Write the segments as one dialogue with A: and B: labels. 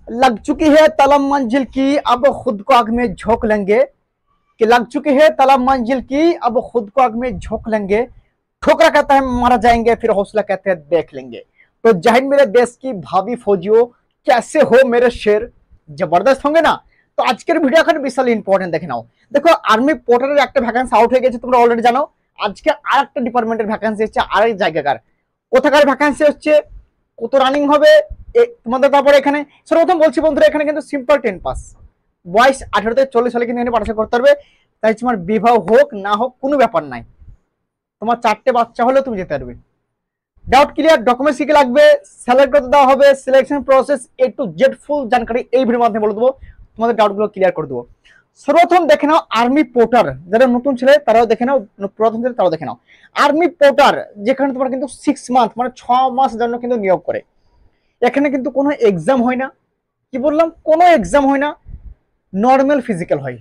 A: लग चुकी है तलब मंजिल की अब खुद को आग में झोंक लेंगे। कि लग चुकी है तलब मंजिल की अब खुद को आग में झोंक लेंगे। ठोकरा कहता है मारा जाएंगे, फिर हौसला कहते हैं देख लेंगे। तो जय हिंद मेरे देश की भावी फौजियों, कैसे हो मेरे शेर? जबरदस्त होंगे ना? তো আজকের ভিডিও এখন বিশাল ইম্পর্টেন্ট দেখে নাও। দেখো আর্মি পোর্টালের একটা ভ্যাকেন্সি আউট হয়ে গেছে, তোমরা অলরেডি জানো। আজকে আরেকটা ডিপার্টমেন্টের ভ্যাকেন্সি হচ্ছে আরেক জায়গাকার। কোথাকার ভ্যাকেন্সি হচ্ছে, কত রানিং হবে তোমাদের। তারপরে এখানে সর্বপ্রথম বলছি বন্ধুরা, এখানে কিন্তু সিম্পল 10 পাস, বয়স 18 থেকে 40 সালে কিন্তু এখানে পড়াশোনা করতে পারবে। তাই তোমার বিবাহ হোক না হোক কোনো ব্যাপার নাই, তোমার 4টে বাচ্চা হলেও তুমি যেতে পারবে। Doubt clear? ডকুমেন্টস কি লাগবে, সিলেক্ট করতে দেওয়া হবে, selection process A to Z ফুল জানকারি এই ভিডিওর মাধ্যমে বলে দেবো, তোমাদের ডাউটগুলো ক্লিয়ার করে দেবো। সর্বপ্রথম দেখে নাও আর্মি পোর্টার, যারা নতুন ছেলে তারাও দেখে নাও, প্রথম ছেলে তারাও দেখে নাও। আর্মি পোর্টার যেখানে তোমার কিন্তু 6 মান্থ মানে 6 মাসের জন্য কিন্তু নিয়োগ করে। এখানে কিন্তু কোনো এক্সাম হয় না, কি বললাম, কোনো এক্সাম হয় না, নর্মাল ফিজিক্যাল হয়।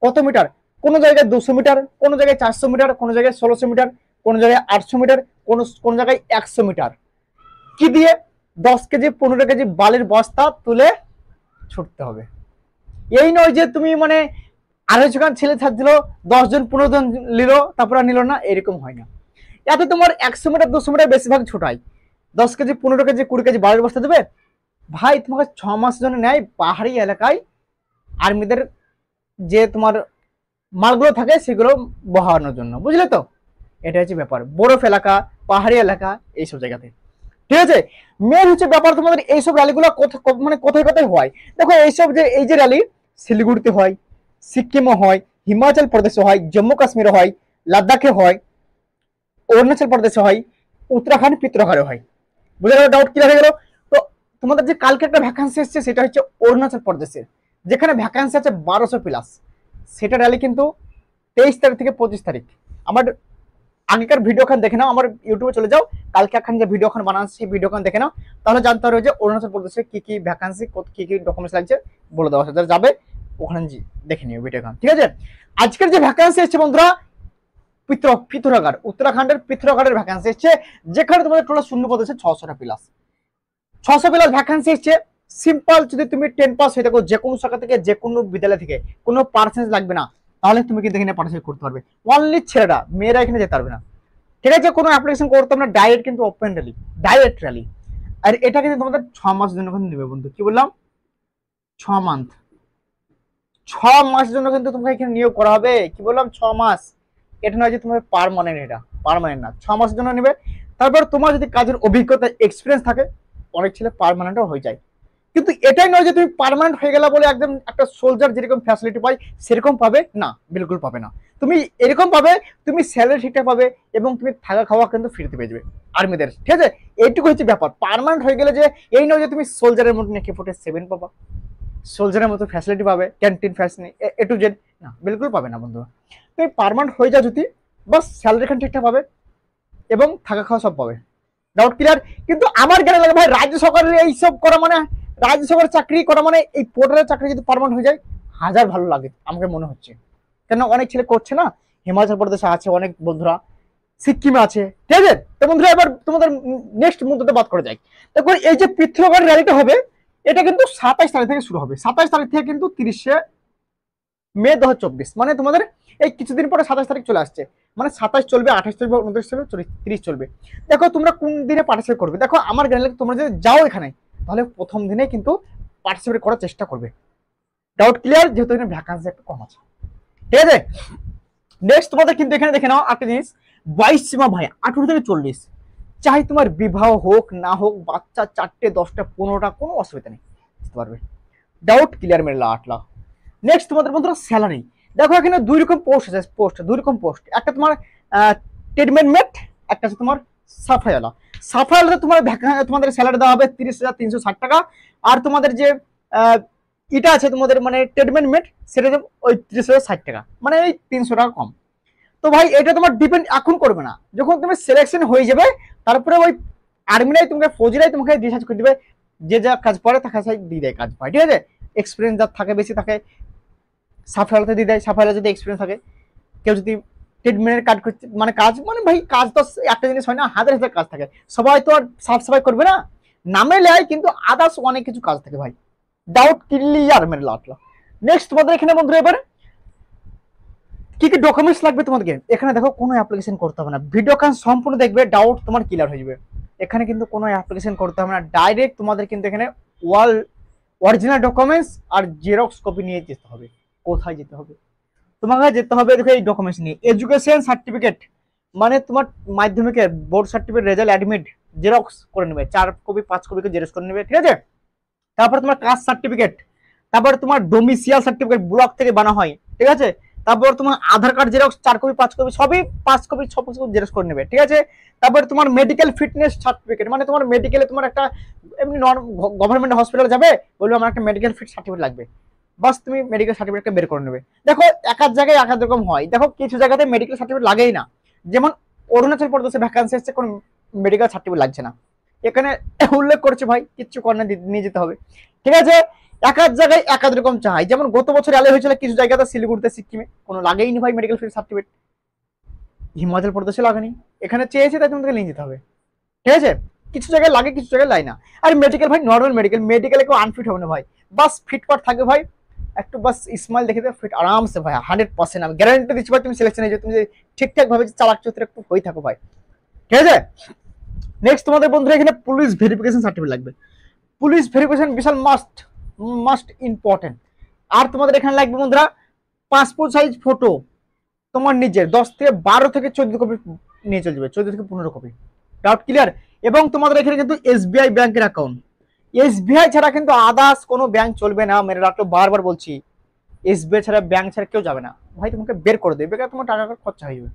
A: কত মিটার? কোনো জায়গায় 200 মিটার, কোনো জায়গায় 400 মিটার, কোনো জায়গায় 1600 মিটার, কোনো জায়গায় 800 মিটার, কোন জায়গায় 100 মিটার। কি দিয়ে? 10 কেজি 15 কেজি বালির বস্তা তুলে ছুটতে হবে। এই নয় যে তুমি মানে 250 জন ছেলে থাকছিল, 10 জন 15 জন নিল তারপরে নিল না, এরকম হয় না। এত তোমার 100 মিটার 200 মিটার বেশিরভাগ ছোটাই। 10 কেজি 15 কেজি 20 কেজি বালির বস্তা দেবে ভাই, তোমাকে 6 মাসের জন্য নেয় পাহাড়ি এলাকায় আর্মিদের যে তোমার মালগুলো থাকে সেগুলো বহানোর জন্য, বুঝলে তো? এটা হচ্ছে ব্যাপার, বরফ এলাকা, পাহাড়ি এলাকা, এইসব জায়গাতে। ঠিক আছে, মেন হচ্ছে ব্যাপার তোমাদের এইসব র্যালিগুলো মানে কোথায় কোথায় হয়। দেখো এইসব যে এই যে র্যালি শিলিগুড়িতে হয়, সিকিমে হয়, হিমাচল প্রদেশে হয়, জম্মু কাশ্মীরে হয়, লাদাখে হয়, অরুণাচল প্রদেশে হয়, উত্তরাখণ্ড পিত্রকারে হয়। বুঝে গেল? ডাউট ক্লিয়ার হয়ে গেল? তো তোমাদের যে কালকে একটা ভ্যাকান্সি এসছে সেটা হচ্ছে অরুণাচল প্রদেশের, যেখানে ভ্যাকান্সি আছে 1200 প্লাস। সেটা র্যালি কিন্তু 23 তারিখ থেকে 25 তারিখ। আমার আগেকার ভিডিওখান দেখে নাও, আমার ইউটিউবে চলে যাও, কালকে এখন যে ভিডিওখান বানাচ্ছি সেই ভিডিওখান দেখে নাও, তাহলে জানতে পারবে যে অরুণাচল প্রদেশে কি কি ভ্যাকান্সি, কি কি ডকুমেন্টস লাগছে বলে দেওয়া আছে। যারা যাবে ওখানে দেখে নিও ভিডিওখান, ঠিক আছে? আজকের যে ভ্যাকান্সি এসছে বন্ধুরা, পিথোরাগড়, উত্তরাখণ্ডের পিথোরাগড়ের ভ্যাকান্সি এসছে, যেখানে তোমাদের টোটাল শূন্য পদ আছে 600টা প্লাস। 600 প্লাস ভ্যাকান্সি এসছে। সিম্পল যদি তুমি 10 পাস হয়ে থাকো, যে কোনো শাখা থেকে, যে কোনো বিদ্যালয় থেকে, কোনো পার্সেন্টেজ লাগবে না, তাহলে তুমি কিন্তু এখানে পার্টিসিপেট করতে পারবে। অনলি ছেলেরা, মেয়েরা এখানে যেতে পারবে না। ঠিক আছে, কোনো অ্যাপ্লিকেশন করতে হবে না, ডাইরেক্ট কিন্তু ওপেন র্যালি, ডাইরেক্ট র্যালি। আর এটা কিন্তু তোমাদের 6 মাসের জন্য কিন্তু নেবে বন্ধু। কি বললাম? 6 মান্থ, 6 মাসের জন্য কিন্তু তোমাকে এখানে নিয়োগ করা হবে। কি বললাম? 6 মাস। এটা নয় যে তোমার পার্মানেন্ট, এটা পার্মানেন্ট না, 6 মাসের জন্য নেবে। তারপর তোমার যদি কাজের অভিজ্ঞতা এক্সপিরিয়েন্স থাকে, অনেক ছেলে পার্মানেন্টও হয়ে যায়। কিন্তু এটাই নয় যে তুমি পার্মানেন্ট হয়ে গেলা বলে একদম একটা সোলজার যেরকম ফ্যাসিলিটি পাই সেরকম পাবে না, বিলকুল পাবে না। তুমি এরকম পাবে, তুমি স্যালারি ঠিকঠাক পাবে এবং তুমি থাকা খাওয়া কিন্তু ফ্রিতে পেয়ে যাবে আর্মিদের। ঠিক আছে, এইটুকু হচ্ছে ব্যাপার। পার্মানেন্ট হয়ে গেলে যে এই নয় যে তুমি সোলজারের মতো নেকি ফুটে 7 পাবা, সোলজারের মতো ফ্যাসিলিটি পাবে, canteen facility A to Z, না বিলকুল পাবে না বন্ধুরা। তুমি পার্মানেন্ট হয়ে যাও যদি, বাস স্যালারি খান ঠিকঠাক পাবে এবং থাকা খাওয়া সব পাবে। Doubt clear? কিন্তু আমার জ্ঞানে লাগে ভাই, রাজ্য সরকারের এইসব করা মানে, রাজ্য সরকারের চাকরি করা মানে, এই পোর্টালের চাকরি যদি পার্মানেন্ট হয়ে যায় হাজার ভালো লাগে আমাকে মনে হচ্ছে। কেন অনেক ছেলে করছে না, হিমাচল প্রদেশে আছে অনেক বন্ধুরা, সিকিমে আছে। ঠিক আছে, তো বন্ধুরা এবার তোমাদের নেক্সট মুদ্রাতে বাদ করে যাই। দেখো এই যে পিথোরাগড় র্যালিটা হবে, এটা কিন্তু 27 তারিখ থেকে শুরু হবে। 27 তারিখ থেকে কিন্তু 30শে মে 2024, মানে তোমাদের এই কিছুদিন পরে 27 তারিখ চলে আসছে। মানে 27 চলবে, 28 চলবে, 29 চলবে, 30 চলবে। দেখো তোমরা কোন দিনে পার্টিসিপেট করবে। দেখো আমার জ্ঞানে তোমরা যদি যাও এখানে, তাহলে প্রথম দিনে কিন্তু পার্টিসিপেট করার চেষ্টা করবে। Doubt clear? যেহেতু এখানে ভ্যাকান্সি একটু কম আছে। ঠিক আছে, নেক্সট তোমাদের কিন্তু এখানে দেখে নাও একটা জিনিস, বয়স সীমা ভাই 18 থেকে 40। চাই তোমার বিবাহ হোক না হোক, বাচ্চা 4টে 10টা 15টা, কোনো অসুবিধা নেই, বুঝতে পারবে। ডাউট ক্লিয়ার মেরে আটলা। নেক্সট তোমাদের বন্ধুরা স্যালারি। দেখো এখানে 2 রকম পোস্ট আছে, পোস্ট 2 রকম পোস্ট। একটা তোমার ট্রিটমেন্ট মেট, একটা আছে তোমার সাফাইওয়ালা। সাফাইওয়ালাতে তোমার তোমাদের স্যালারি দেওয়া হবে 30,360 টাকা। আর তোমাদের যে এটা আছে তোমাদের মানে ট্রিটমেন্ট মেট, সেটা ওই 30,060 টাকা, মানে এই 300 টাকা কম। তো ভাই এটা তোমার ডিপেন্ড এখন করবে না, যখন তুমি সিলেকশন হয়ে যাবে তারপরে ওই আর্মিরাই তোমাকে, ফৌজিরাই তোমাকে ডিসাইড করে দিবে, যে যা কাজ পড়ে তাকে দিয়ে দেয় কাজ পায়। ঠিক আছে, এক্সপিরিয়েন্স যার থাকে বেশি থাকে সাফাইলাতে দিয়ে দেয়, সাফাইলা যদি এক্সপিরিয়েন্স থাকে। কেউ যদি ট্রিটমেন্টের কাজ করছে মানে কাজ মানে ভাই কাজ তো একটা জিনিস হয় না, হাজার হাজার কাজ থাকে। সবাই তো আর সাফ সাফাই করবে না, নামে লেয়, কিন্তু আদার্স অনেক কিছু কাজ থাকে ভাই। ডাউট ক্লিয়ার মেরে লাটলা। নেক্সট তোমাদের এখানে বন্ধুরা এবার কি কি ডকুমেন্টস লাগবে তোমাদেরকে, এখানে দেখো কোনো অ্যাপ্লিকেশন করতে হবে না, ভিডিও কান সম্পূর্ণ দেখবে, ডাউট তোমার ক্লিয়ার হয়ে যাবে। এখানে কিন্তু কোনো অ্যাপ্লিকেশন করতে হবে না, ডাইরেক্ট তোমাদের কিন্তু এখানে ওয়াল original documents are xerox copy নিয়ে যেতে হবে। কোথায় যেতে হবে, তোমাকে যেতে হবে দেখো এই ডকুমেন্টস নিয়ে, এডুকেশন সার্টিফিকেট মানে তোমার মাধ্যমিকের board certificate, result, admit xerox করে নেবে, 4 কপি 5 কপি জেরক্স করে নেবে, ঠিক আছে। তারপর তোমার কাস্ট সার্টিফিকেট, তারপর তোমার ডোমিসিয়াল সার্টিফিকেট ব্লক থেকে বানা হয়, ঠিক আছে। তারপর তোমার আধার কার্ড জেরক্স 4 কপি 5 কপি সবই 5 কপি 6 কপি জেরক্স করে নেবে, ঠিক আছে। তারপর তোমার মেডিকেল ফিটনেস সার্টিফিকেট মানে তোমার মেডিকেলে তোমার একটা এমনি গভর্নমেন্ট হসপিটালে যাবে, বলবে আমার একটা মেডিকেল ফিট সার্টিফিকেট লাগবে, বাস তুমি মেডিকেল সার্টিফিকেটটা বের করে নেবে। দেখো এক এক জায়গায় এক এক রকম হয়, দেখো কিছু জায়গাতে মেডিকেল সার্টিফিকেট লাগেই না, যেমন অরুণাচল প্রদেশে ভ্যাকান্সি এসছে কোনো মেডিকেল সার্টিফিকেট লাগছে না, এখানে উল্লেখ করছে ভাই কিচ্ছু কর না, নিয়ে যেতে হবে, ঠিক আছে। এক এক জায়গায় এক এক রকম চাই, যেমন গত বছর আলে হয়েছিল কিছু জায়গাতে শিলিগুড়িতে সিকিমে কোনো লাগেইনি ভাই মেডিকেল ফিল্ড সার্টিফিকেট, হিমাচল প্রদেশে লাগেনি, এখানে চেয়েছে তাই তোমাকে নিয়ে যেতে হবে, ঠিক আছে। কিছু জায়গায় লাগে কিছু জায়গায় লাগে না। আর মেডিকেল ভাই নর্মাল মেডিকেল, মেডিকেলে কেউ আনফিট হবে না ভাই, বাস ফিটফাট থাকে ভাই, একটু বাস স্মাইল দেখে দেবে ফিট আরামসে ভাই 100% আমি গ্যারান্টি দিচ্ছি ভাই তুমি সিলেকশন হয়ে যাবে, তুমি যে ঠিকঠাক ভাবে চালাক চরিত্র একটু হয়ে থাকো ভাই, ঠিক আছে। নেক্সট তোমাদের বন্ধুরা এখানে পুলিশ ভেরিফিকেশন সার্টিফিকেট লাগবে, পুলিশ ভেরিফিকেশন বিশাল মাস্ট ইম্পর্টেন্ট। আর তোমাদের এখানে লাগবে বন্ধুরা পাসপোর্ট সাইজ ফটো তোমার নিজের 10 থেকে 12 থেকে 14 কপি নিয়ে চলে যাবে, 14 থেকে 15 কপি, ডাউট ক্লিয়ার। এবং তোমাদের এখানে কিন্তু এসবিআই ব্যাংকের অ্যাকাউন্ট, এসবিআই ছাড়া কিন্তু আদার্স কোনো ব্যাংক চলবে না, মেরে রাখলো বারবার বলছি, এসবিআই ছাড়া ব্যাংক ছাড়া কেউ যাবে না ভাই, তোমাকে বের করে দেবে, বেকার তোমার টাকা খরচা হয়ে যাবে।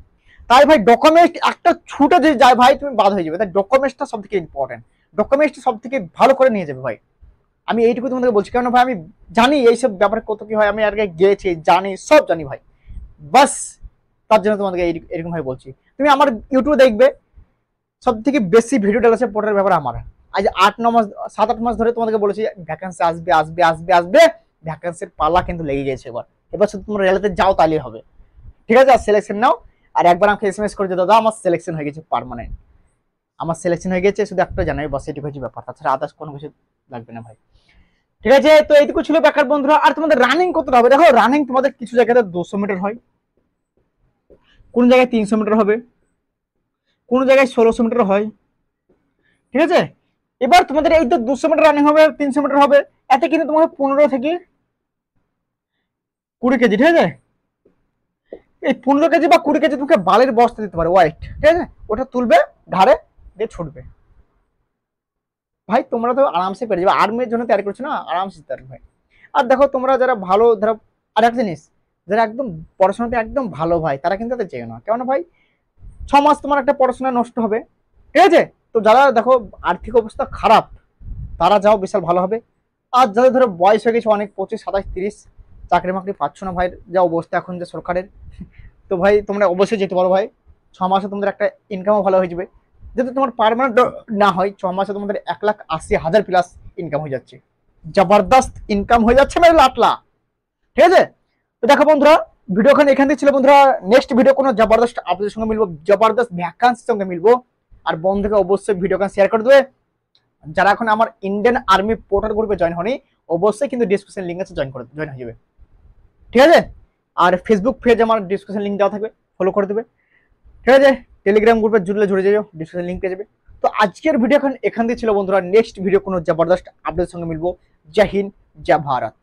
A: তাই ভাই ডকুমেন্ট একটা ছুটে যদি যায় ভাই তুমি বাদ হয়ে যাবে, তাই ডকুমেন্টসটা সব থেকে ইম্পর্টেন্ট, ডকুমেন্টসটা সব থেকে ভালো করে নিয়ে যাবে ভাই, আমি এইটুকু তোমাদেরকে বলছি, কারণ ভাই আমি জানি এইসব ব্যাপারে কত কি হয়, আমি আগে গিয়েছি জানি, সব জানি ভাই, বাস তার জন্য তোমাদেরকে এরকম ভাবে বলছি। তুমি আমার ইউটিউবে দেখবে সব থেকে বেশি ভিডিও ডালাছে পোর্টালের ব্যাপারে আমার, আজ 8-9 মাস 7-8 মাস ধরে তোমাদেরকে বলেছি ভ্যাকান্সি আসবে আসবে আসবে আসবে, ভ্যাকান্সির পাল্লা কিন্তু লেগে গেছে এবার, এবার শুধু তোমরা রেলতে যাও তাহলেই হবে, ঠিক আছে। আর সিলেকশন নাও, আর একবার আমাকে এসএমএস করে যে দাদা আমার সিলেকশন হয়ে গেছে পার্মানেন্ট, আমার সিলেকশন হয়ে গেছে, শুধু একটা জানাই বাস, এটুকু হচ্ছে ব্যাপার, তাছাড়া আদার্স কোনো কিছু লাগবে না ভাই, ঠিক আছে। তো এইটুকু ছিল বেকার বন্ধুরা। আর তোমাদের রানিং কতটা হবে, দেখো রানিং তোমাদের কিছু জায়গাতে 200 মিটার হয়, কোন জায়গায় 300 মিটার হবে, কোন জায়গায় 1600 মিটার হয়, ঠিক আছে। এবার তোমাদের এই তো 200 মিটার রানিং হবে, 300 মিটার হবে, এতে কিন্তু তোমাকে 15 থেকে 20 কেজি, ঠিক আছে। এই 15 কেজি বা 20 কেজি তোমাকে বালির বস্তা দিতে পারে ওয়াইট, ঠিক আছে, ওটা তুলবে ঘাড়ে দিয়ে ছুটবে ভাই, তোমরা তো আরামসে পেরে যাবে, আর্মির জন্য তৈরি করছো না, আরামসে দিতে পারবে ভাই। আর দেখো তোমরা যারা ভালো ধরো, আর একটা জিনিস, যারা একদম পড়াশোনাতে একদম ভালো ভাই তারা কিন্তু তাদের চেয়ে না, কেন ভাই 6 মাস তোমার একটা পড়াশোনা নষ্ট হবে, ঠিক আছে। তো যারা দেখো আর্থিক অবস্থা খারাপ তারা যাও বিশাল ভালো হবে। আর যাদের ধরো বয়স হয়ে গেছে অনেক 25, 27, 30, চাকরি মাকরি পাচ্ছ না ভাই, যা অবস্থা এখন যে সরকারের, তো ভাই তোমরা অবশ্যই যেতে পারো ভাই, 6 মাসে তোমাদের একটা ইনকামও ভালো হয়ে যাবে, যদি তোমার পার্মানেন্ট না হয় 6 মাসে তোমাদের 1,80,000 প্লাস ইনকাম হয়ে যাচ্ছে, জবরদস্ত ইনকাম হয়ে যাচ্ছে মানে লাটলা, ঠিক আছে। তো দেখো বন্ধুরা ভিডিও এখান থেকে ছিল বন্ধুরা, নেক্সট ভিডিও কোনো জবরদস্ত আপনাদের সঙ্গে মিলবো, জবরদস্ত ভ্যাকান্সির সঙ্গে মিলবো। আর বন্ধুকে অবশ্যই ভিডিওটা শেয়ার করে দেবে, যারা এখন আমার ইন্ডিয়ান আর্মি পোর্টাল গ্রুপে জয়েন হয়নি অবশ্যই কিন্তু ডিসক্রিপশন লিঙ্ক আছে, জয়েন হয়ে যাবে, ঠিক আছে। আর ফেসবুক পেজ আমার ডিসক্রিপশন লিঙ্ক দেওয়া থাকবে, ফলো করে দেবে, ঠিক আছে। টেলিগ্রাম গ্রুপে জুড়ে যাবে, ডিসক্রিপশন লিঙ্ক পেয়ে যাবে। তো আজকের ভিডিও এখান থেকে ছিল বন্ধুরা, নেক্সট ভিডিও কোনো জবরদস্ত আপডেটের সঙ্গে মিলবো। জয় হিন্দ, জয় ভারত।